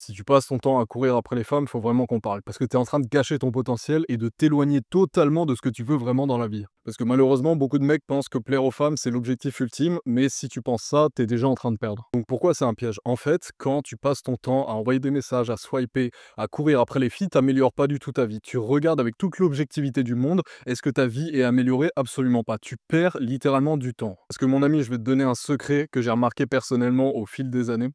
Si tu passes ton temps à courir après les femmes, il faut vraiment qu'on parle. Parce que tu es en train de gâcher ton potentiel et de t'éloigner totalement de ce que tu veux vraiment dans la vie. Parce que malheureusement, beaucoup de mecs pensent que plaire aux femmes, c'est l'objectif ultime, mais si tu penses ça, tu es déjà en train de perdre. Donc pourquoi c'est un piège? En fait, quand tu passes ton temps à envoyer des messages, à swiper, à courir après les filles, t'améliores pas du tout ta vie. Tu regardes avec toute l'objectivité du monde, est-ce que ta vie est améliorée? Absolument pas. Tu perds littéralement du temps. Parce que mon ami, je vais te donner un secret que j'ai remarqué personnellement au fil des années.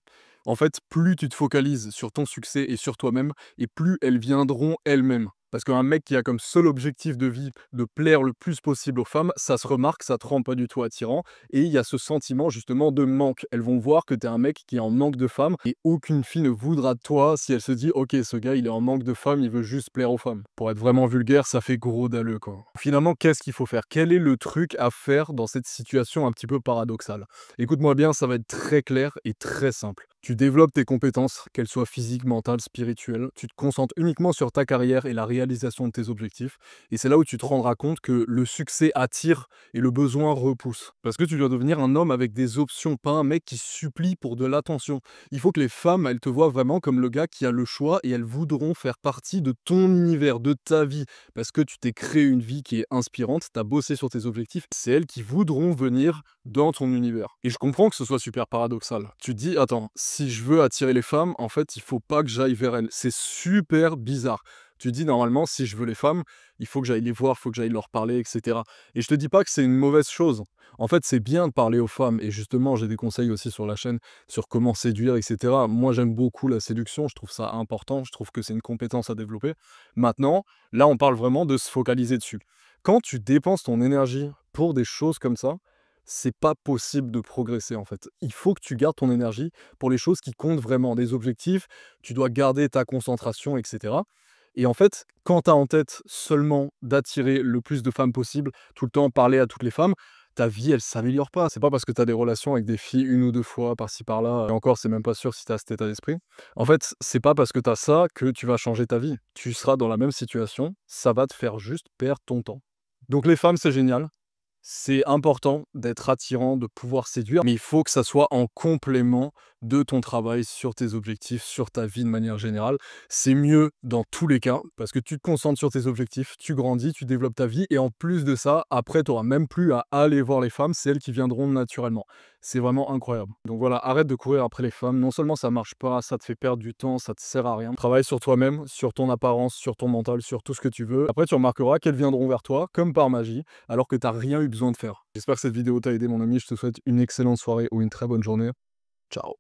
En fait, plus tu te focalises sur ton succès et sur toi-même, et plus elles viendront elles-mêmes. Parce qu'un mec qui a comme seul objectif de vie de plaire le plus possible aux femmes, ça se remarque, ça te rend pas du tout attirant, et il y a ce sentiment justement de manque. Elles vont voir que tu es un mec qui est en manque de femmes, et aucune fille ne voudra de toi si elle se dit ok, ce gars il est en manque de femmes, il veut juste plaire aux femmes. Pour être vraiment vulgaire, ça fait gros dalleux quoi. Finalement, qu'est-ce qu'il faut faire? Quel est le truc à faire dans cette situation un petit peu paradoxale? Écoute-moi bien, ça va être très clair et très simple. Tu développes tes compétences, qu'elles soient physiques, mentales, spirituelles. Tu te concentres uniquement sur ta carrière et la réalisation de tes objectifs. Et c'est là où tu te rendras compte que le succès attire et le besoin repousse. Parce que tu dois devenir un homme avec des options, pas un mec qui supplie pour de l'attention. Il faut que les femmes, elles te voient vraiment comme le gars qui a le choix et elles voudront faire partie de ton univers, de ta vie. Parce que tu t'es créé une vie qui est inspirante, tu as bossé sur tes objectifs. C'est elles qui voudront venir dans ton univers. Et je comprends que ce soit super paradoxal. Tu te dis, attends, si je veux attirer les femmes, en fait, il faut pas que j'aille vers elles. C'est super bizarre. Tu te dis, normalement, si je veux les femmes, il faut que j'aille les voir, il faut que j'aille leur parler, etc. Et je te dis pas que c'est une mauvaise chose. En fait, c'est bien de parler aux femmes. Et justement, j'ai des conseils aussi sur la chaîne sur comment séduire, etc. Moi, j'aime beaucoup la séduction. Je trouve ça important. Je trouve que c'est une compétence à développer. Maintenant, là, on parle vraiment de se focaliser dessus. Quand tu dépenses ton énergie pour des choses comme ça, c'est pas possible de progresser en fait. Il faut que tu gardes ton énergie pour les choses qui comptent vraiment, des objectifs, tu dois garder ta concentration, etc. Et en fait, quand tu as en tête seulement d'attirer le plus de femmes possible, tout le temps parler à toutes les femmes, ta vie, elle s'améliore pas. C'est pas parce que tu as des relations avec des filles une ou deux fois par-ci par-là, et encore, c'est même pas sûr si tu as cet état d'esprit. En fait, c'est pas parce que tu as ça que tu vas changer ta vie. Tu seras dans la même situation, ça va te faire juste perdre ton temps. Donc les femmes, c'est génial. C'est important d'être attirant, de pouvoir séduire, mais il faut que ça soit en complément de ton travail sur tes objectifs, sur ta vie de manière générale. C'est mieux dans tous les cas, parce que tu te concentres sur tes objectifs, tu grandis, tu développes ta vie, et en plus de ça, après, tu n'auras même plus à aller voir les femmes, c'est elles qui viendront naturellement. C'est vraiment incroyable. Donc voilà, arrête de courir après les femmes. Non seulement ça marche pas, ça te fait perdre du temps, ça te sert à rien. Travaille sur toi-même, sur ton apparence, sur ton mental, sur tout ce que tu veux. Après, tu remarqueras qu'elles viendront vers toi, comme par magie, alors que tu n'as rien eu besoin de faire. J'espère que cette vidéo t'a aidé, mon ami. Je te souhaite une excellente soirée ou une très bonne journée. Ciao.